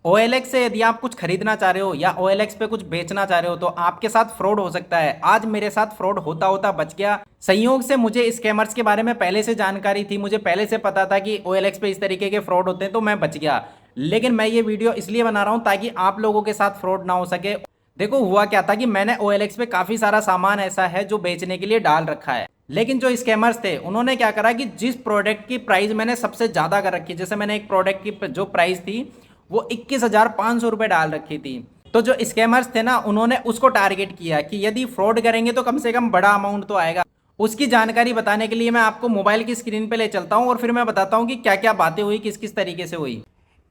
OLX से यदि आप कुछ खरीदना चाह रहे हो या OLX पे कुछ बेचना चाह रहे हो तो आपके साथ फ्रॉड हो सकता है। आज मेरे साथ फ्रॉड होता होता बच गया। संयोग से मुझे स्कैमर्स के बारे में पहले से जानकारी थी, मुझे पहले से पता था कि OLX पे इस तरीके के फ्रॉड होते हैं, तो मैं बच गया। लेकिन मैं ये वीडियो इसलिए बना रहा हूँ ताकि आप लोगों के साथ फ्रॉड ना हो सके। देखो हुआ क्या था कि मैंने OLX पे काफ़ी सारा सामान ऐसा है जो बेचने के लिए डाल रखा है। लेकिन जो स्कैमर्स थे उन्होंने क्या करा कि जिस प्रोडक्ट की प्राइस मैंने सबसे ज़्यादा कर रखी, जैसे मैंने एक प्रोडक्ट की जो प्राइस थी वो 21,500 रुपये डाल रखी थी, तो जो स्कैमर्स थे ना उन्होंने उसको टारगेट किया कि यदि फ्रॉड करेंगे तो कम से कम बड़ा अमाउंट तो आएगा। उसकी जानकारी बताने के लिए मैं आपको मोबाइल की स्क्रीन पे ले चलता हूँ और फिर मैं बताता हूँ कि क्या क्या बातें हुई, किस किस तरीके से हुई।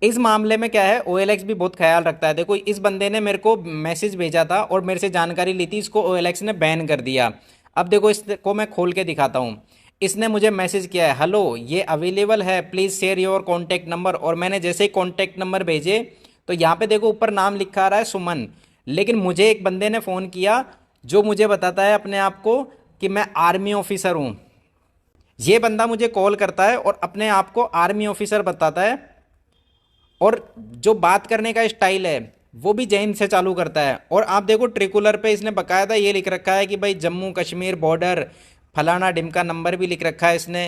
इस मामले में क्या है, OLX भी बहुत ख्याल रखता है। देखो इस बंदे ने मेरे को मैसेज भेजा था और मेरे से जानकारी ली थी, इसको OLX ने बैन कर दिया। अब देखो इसको मैं खोल के दिखाता हूँ। इसने मुझे मैसेज किया है, हेलो ये अवेलेबल है, please share your contact number. और मैंने जैसे ही कॉन्टैक्ट नंबर भेजे तो यहाँ पे देखो ऊपर नाम लिखा आ रहा है सुमन। लेकिन मुझे एक बंदे ने फ़ोन किया जो मुझे बताता है अपने आप को कि मैं आर्मी ऑफिसर हूँ। ये बंदा मुझे कॉल करता है और अपने आप को आर्मी ऑफिसर बताता है, और जो बात करने का स्टाइल है वो भी जय हिंद से चालू करता है। और आप देखो ट्रिकुलर पे इसने बकायदा ये लिख रखा है कि भाई जम्मू कश्मीर बॉर्डर, फलाना डिमका नंबर भी लिख रखा है इसने।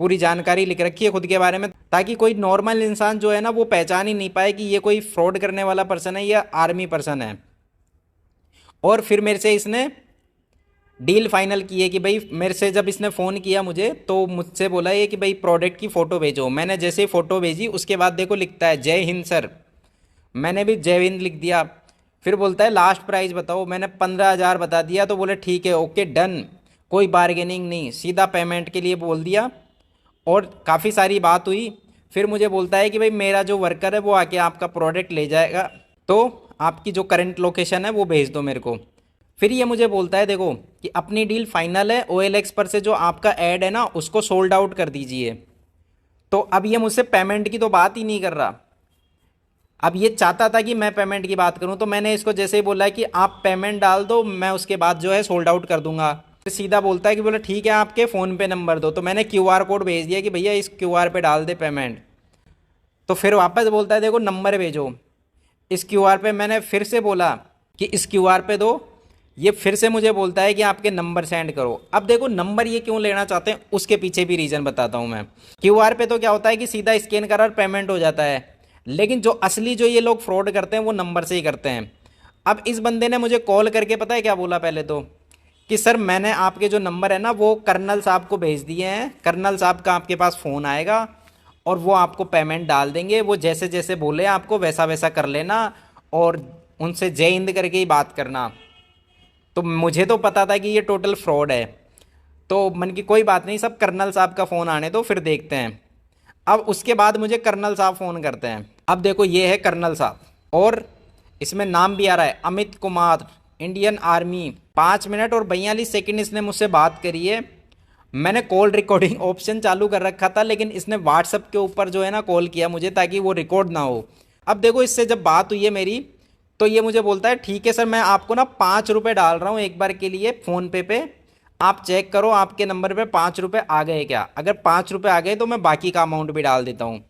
पूरी जानकारी लिख रखी है खुद के बारे में, ताकि कोई नॉर्मल इंसान जो है ना वो पहचान ही नहीं पाए कि ये कोई फ्रॉड करने वाला पर्सन है या आर्मी पर्सन है। और फिर मेरे से इसने डील फाइनल की है कि भाई, मेरे से जब इसने फ़ोन किया मुझे तो मुझसे बोला ये कि भाई प्रोडक्ट की फ़ोटो भेजो। मैंने जैसे ही फ़ोटो भेजी उसके बाद देखो लिखता है जय हिंद सर। मैंने भी जय हिंद लिख दिया। फिर बोलता है लास्ट प्राइस बताओ, मैंने 15,000 बता दिया। तो बोले ठीक है, ओके डन, कोई बार्गेनिंग नहीं, सीधा पेमेंट के लिए बोल दिया। और काफ़ी सारी बात हुई। फिर मुझे बोलता है कि भाई मेरा जो वर्कर है वो आके आपका प्रोडक्ट ले जाएगा, तो आपकी जो करंट लोकेशन है वो भेज दो मेरे को। फिर ये मुझे बोलता है देखो कि अपनी डील फाइनल है, OLX पर से जो आपका ऐड है ना उसको सोल्ड आउट कर दीजिए। तो अब ये मुझसे पेमेंट की तो बात ही नहीं कर रहा। अब ये चाहता था कि मैं पेमेंट की बात करूं, तो मैंने इसको जैसे ही बोला कि आप पेमेंट डाल दो, मैं उसके बाद जो है सोल्ड आउट कर दूंगा। फिर सीधा बोलता है कि बोला ठीक है आपके फ़ोन पे नंबर दो। तो मैंने QR कोड भेज दिया कि भैया इस QR पे डाल दे पेमेंट। तो फिर वापस बोलता है देखो नंबर भेजो। इस QR पे मैंने फिर से बोला कि इस QR पे दो। ये फिर से मुझे बोलता है कि आपके नंबर सेंड करो। अब देखो नंबर ये क्यों लेना चाहते हैं उसके पीछे भी रीज़न बताता हूँ मैं। QR पे तो क्या होता है कि सीधा स्कैन करा और पेमेंट हो जाता है, लेकिन जो असली जो ये लोग फ्रॉड करते हैं वो नंबर से ही करते हैं। अब इस बंदे ने मुझे कॉल करके पता है क्या बोला पहले तो, कि सर मैंने आपके जो नंबर है ना वो कर्नल साहब को भेज दिए हैं, कर्नल साहब का आपके पास फ़ोन आएगा और वो आपको पेमेंट डाल देंगे, वो जैसे जैसे बोले आपको वैसा वैसा कर लेना और उनसे जय हिंद करके ही बात करना। तो मुझे तो पता था कि ये टोटल फ्रॉड है। तो मन की कोई बात नहीं, सब कर्नल साहब का फ़ोन आने दो फिर देखते हैं। अब उसके बाद मुझे कर्नल साहब फ़ोन करते हैं। अब देखो ये है कर्नल साहब, और इसमें नाम भी आ रहा है Amit Kumar, Indian army. 5 minute और 42 सेकंड इसने मुझसे बात करी है। मैंने कॉल रिकॉर्डिंग ऑप्शन चालू कर रखा था, लेकिन इसने व्हाट्सअप के ऊपर जो है ना कॉल किया मुझे, ताकि वो रिकॉर्ड ना हो। अब देखो इससे जब बात हुई है मेरी, तो ये मुझे बोलता है ठीक है सर, मैं आपको ना 5 रुपये डाल रहा हूँ एक बार के लिए फ़ोनपे पे, आप चेक करो आपके नंबर पे 5 रुपये आ गए क्या। अगर 5 रुपये आ गए तो मैं बाकी का अमाउंट भी डाल देता हूँ।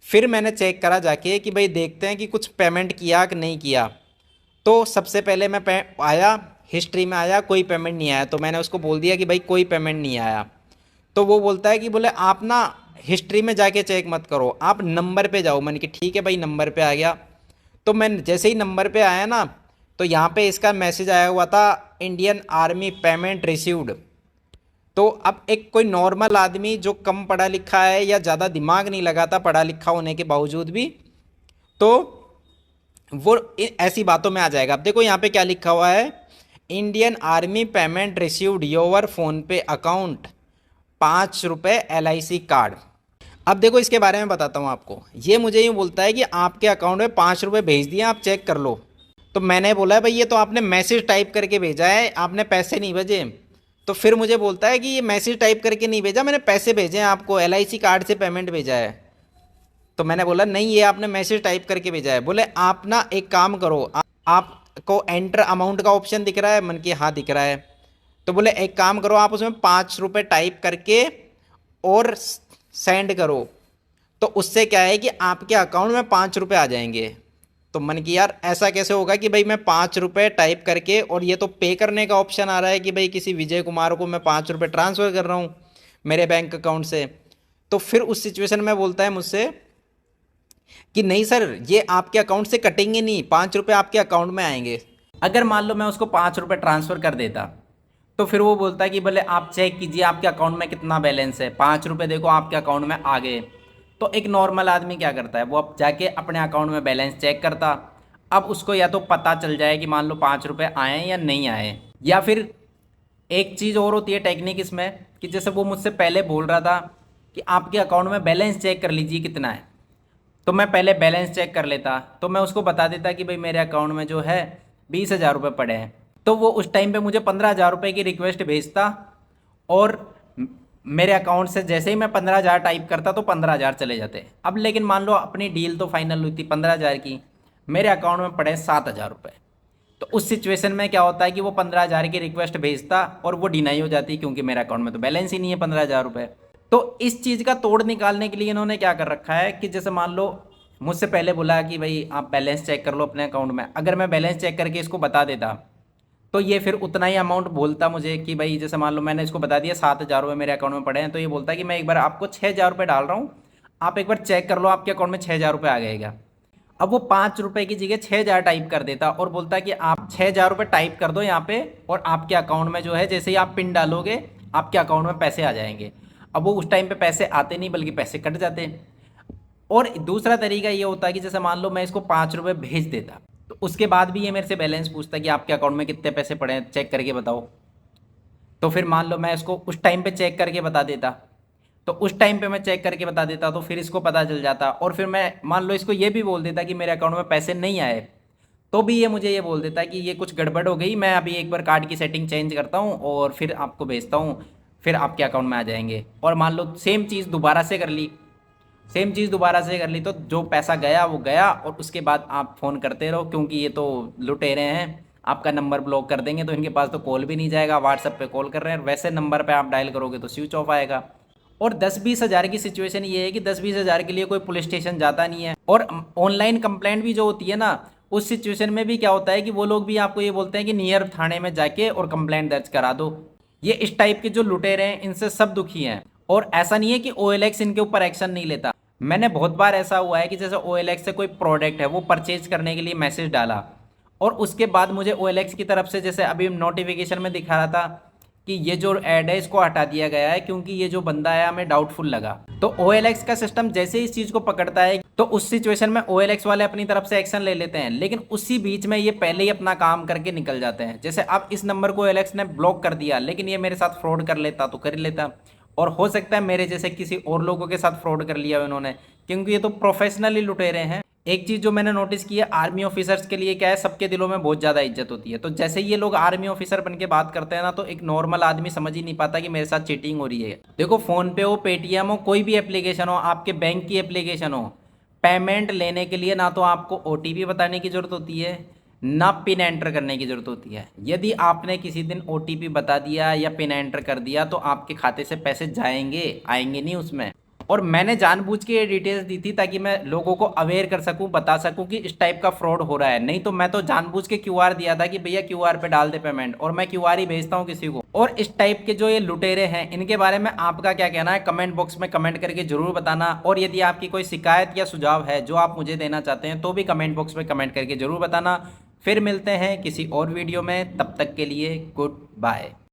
फिर मैंने चेक करा जाके कि भाई देखते हैं कि कुछ पेमेंट किया कि नहीं किया। तो सबसे पहले मैं आया, हिस्ट्री में आया कोई पेमेंट नहीं आया। तो मैंने उसको बोल दिया कि भाई कोई पेमेंट नहीं आया। तो वो बोलता है कि बोले आप ना हिस्ट्री में जाके चेक मत करो, आप नंबर पे जाओ। मैंने कि ठीक है भाई, नंबर पे आ गया। तो मैं जैसे ही नंबर पे आया ना, तो यहाँ पे इसका मैसेज आया हुआ था इंडियन आर्मी पेमेंट रिसीव्ड। तो अब एक कोई नॉर्मल आदमी जो कम पढ़ा लिखा है या ज़्यादा दिमाग नहीं लगाता पढ़ा लिखा होने के बावजूद भी, तो वो ऐसी बातों में आ जाएगा। अब देखो यहाँ पे क्या लिखा हुआ है, Indian army payment received your phone पे अकाउंट 5 रुपये LIC कार्ड। अब देखो इसके बारे में बताता हूँ आपको। ये मुझे यूँ बोलता है कि आपके अकाउंट में 5 रुपये भेज दिए, आप चेक कर लो। तो मैंने बोला है भाई ये तो आपने मैसेज टाइप करके भेजा है, आपने पैसे नहीं भेजे। तो फिर मुझे बोलता है कि ये मैसेज टाइप करके नहीं भेजा, मैंने पैसे भेजे हैं आपको, LIC कार्ड से पेमेंट भेजा है। तो मैंने बोला नहीं, ये आपने मैसेज टाइप करके भेजा है। बोले आप ना एक काम करो, आपको एंटर अमाउंट का ऑप्शन दिख रहा है। मन की हाँ दिख रहा है। तो बोले एक काम करो, आप उसमें 5 रुपये टाइप करके और सेंड करो। तो उससे क्या है कि आपके अकाउंट में 5 रुपये आ जाएंगे। तो मन की यार ऐसा कैसे होगा कि भाई मैं 5 रुपये टाइप करके, और ये तो पे करने का ऑप्शन आ रहा है कि भाई किसी विजय कुमार को मैं 5 रुपये ट्रांसफ़र कर रहा हूँ मेरे बैंक अकाउंट से। तो फिर उस सिचुएशन में बोलता है मुझसे कि नहीं सर, ये आपके अकाउंट से कटेंगे नहीं, 5 रुपये आपके अकाउंट में आएंगे। अगर मान लो मैं उसको 5 रुपये ट्रांसफ़र कर देता, तो फिर वो बोलता है कि भले आप चेक कीजिए आपके अकाउंट में कितना बैलेंस है, 5 रुपये देखो आपके अकाउंट में आ गए। तो एक नॉर्मल आदमी क्या करता है, वो अब जाके अपने अकाउंट में बैलेंस चेक करता। अब उसको या तो पता चल जाए कि मान लो 5 रुपये आए हैं या नहीं आए, या फिर एक चीज़ और होती है टेक्निक इसमें, कि जैसे वो मुझसे पहले बोल रहा था कि आपके अकाउंट में बैलेंस चेक कर लीजिए कितना है, तो मैं पहले बैलेंस चेक कर लेता, तो मैं उसको बता देता कि भाई मेरे अकाउंट में जो है 20,000 रुपये पड़े हैं। तो वो उस टाइम पे मुझे 15,000 रुपये की रिक्वेस्ट भेजता, और मेरे अकाउंट से जैसे ही मैं 15,000 टाइप करता तो 15,000 चले जाते। अब लेकिन मान लो अपनी डील तो फाइनल हुई थी 15,000 की, मेरे अकाउंट में पड़े 7,000 रुपये। तो उस सिचुएशन में क्या होता है कि वो 15,000 की रिक्वेस्ट भेजता और वो डिनाई हो जाती, क्योंकि मेरे अकाउंट में तो बैलेंस ही नहीं है 15,000 रुपये। तो इस चीज़ का तोड़ निकालने के लिए इन्होंने क्या कर रखा है कि जैसे मान लो मुझसे पहले बोला कि भाई आप बैलेंस चेक कर लो अपने अकाउंट में, अगर मैं बैलेंस चेक करके इसको बता देता, तो ये फिर उतना ही अमाउंट बोलता मुझे कि भाई जैसे मान लो मैंने इसको बता दिया 7,000 रुपये मेरे अकाउंट में पड़े हैं, तो ये बोलता है कि मैं एक बार आपको 6,000 रुपये डाल रहा हूँ, आप एक बार चेक कर लो आपके अकाउंट में 6,000 रुपये आ गएगा। अब वो 5 रुपये की जगह 6,000 टाइप कर देता और बोलता है कि आप 6,000 रुपये टाइप कर दो यहाँ पे, और आपके अकाउंट में जो है जैसे ही आप पिन डालोगे आपके अकाउंट में पैसे आ जाएंगे। अब वो उस टाइम पे पैसे आते नहीं बल्कि पैसे कट जाते। और दूसरा तरीका ये होता है कि जैसे मान लो मैं इसको 5 रुपये भेज देता, तो उसके बाद भी ये मेरे से बैलेंस पूछता है कि आपके अकाउंट में कितने पैसे पड़े हैं, चेक करके बताओ। तो फिर मान लो मैं इसको उस टाइम पे चेक करके बता देता, तो उस टाइम पे मैं चेक करके बता देता, तो फिर इसको पता चल जाता, और फिर मैं मान लो इसको ये भी बोल देता कि मेरे अकाउंट में पैसे नहीं आए, तो भी ये मुझे ये बोल देता कि ये कुछ गड़बड़ हो गई, मैं अभी एक बार कार्ड की सेटिंग चेंज करता हूँ और फिर आपको भेजता हूँ, फिर आपके अकाउंट में आ जाएंगे। और मान लो सेम चीज़ दोबारा से कर ली, सेम चीज़ दोबारा से कर ली, तो जो पैसा गया वो गया, और उसके बाद आप फ़ोन करते रहो, क्योंकि ये तो लुटेरे हैं, आपका नंबर ब्लॉक कर देंगे, तो इनके पास तो कॉल भी नहीं जाएगा, व्हाट्सएप पे कॉल कर रहे हैं, वैसे नंबर पे आप डायल करोगे तो स्विच ऑफ आएगा। और 10-20 हज़ार की सिचुएशन ये है कि 10-20 हज़ार के लिए कोई पुलिस स्टेशन जाता नहीं है। और ऑनलाइन कंप्लेंट भी जो होती है ना, उस सिचुएशन में भी क्या होता है कि वो लोग भी आपको ये बोलते हैं कि नियर थाने में जाके और कंप्लेंट दर्ज करा दो। ये इस टाइप के जो लुटेरे हैं इनसे सब दुखी हैं। और ऐसा नहीं है कि OLX इनके ऊपर एक्शन नहीं लेता। मैंने बहुत बार ऐसा हुआ है कि जैसे OLX से कोई प्रोडक्ट है वो परचेज करने के लिए मैसेज डाला, और उसके बाद मुझे OLX की तरफ से जैसे अभी नोटिफिकेशन में दिखा रहा था कि ये जो ऐड है इसको हटा दिया गया है क्योंकि ये जो बंदा है हमें डाउटफुल लगा। तो OLX का सिस्टम जैसे ही इस चीज़ को पकड़ता है तो उस सिचुएशन में OLX वाले अपनी तरफ से एक्शन ले लेते हैं, लेकिन उसी बीच में ये पहले ही अपना काम करके निकल जाते हैं। जैसे अब इस नंबर को OLX ने ब्लॉक कर दिया, लेकिन ये मेरे साथ फ्रॉड कर लेता तो कर लेता, और हो सकता है मेरे जैसे किसी और लोगों के साथ फ्रॉड कर लिया उन्होंने, क्योंकि ये तो प्रोफेशनली लुटेरे हैं। एक चीज़ जो मैंने नोटिस की है, आर्मी ऑफिसर्स के लिए क्या है, सबके दिलों में बहुत ज़्यादा इज्जत होती है। तो जैसे ये लोग आर्मी ऑफिसर बन के बात करते हैं ना, तो एक नॉर्मल आदमी समझ ही नहीं पाता कि मेरे साथ चीटिंग हो रही है। देखो, फ़ोन पे हो, पेटीएम हो, कोई भी एप्लीकेशन हो, आपके बैंक की एप्लीकेशन हो, पेमेंट लेने के लिए ना तो आपको OTP बताने की ज़रूरत होती है, ना पिन एंटर करने की ज़रूरत होती है। यदि आपने किसी दिन OTP बता दिया या पिन एंटर कर दिया तो आपके खाते से पैसे जाएंगे, आएंगे नहीं उसमें। और मैंने जानबूझ के ये डिटेल्स दी थी ताकि मैं लोगों को अवेयर कर सकूं, बता सकूं कि इस टाइप का फ्रॉड हो रहा है। नहीं तो मैं तो जानबूझ के QR दिया था कि भैया QR पे डाल दे पेमेंट, और मैं QR ही भेजता हूं किसी को। और इस टाइप के जो ये लुटेरे हैं इनके बारे में आपका क्या कहना है, कमेंट बॉक्स में कमेंट करके जरूर बताना। और यदि आपकी कोई शिकायत या सुझाव है जो आप मुझे देना चाहते हैं तो भी कमेंट बॉक्स में कमेंट करके जरूर बताना। फिर मिलते हैं किसी और वीडियो में, तब तक के लिए गुड बाय।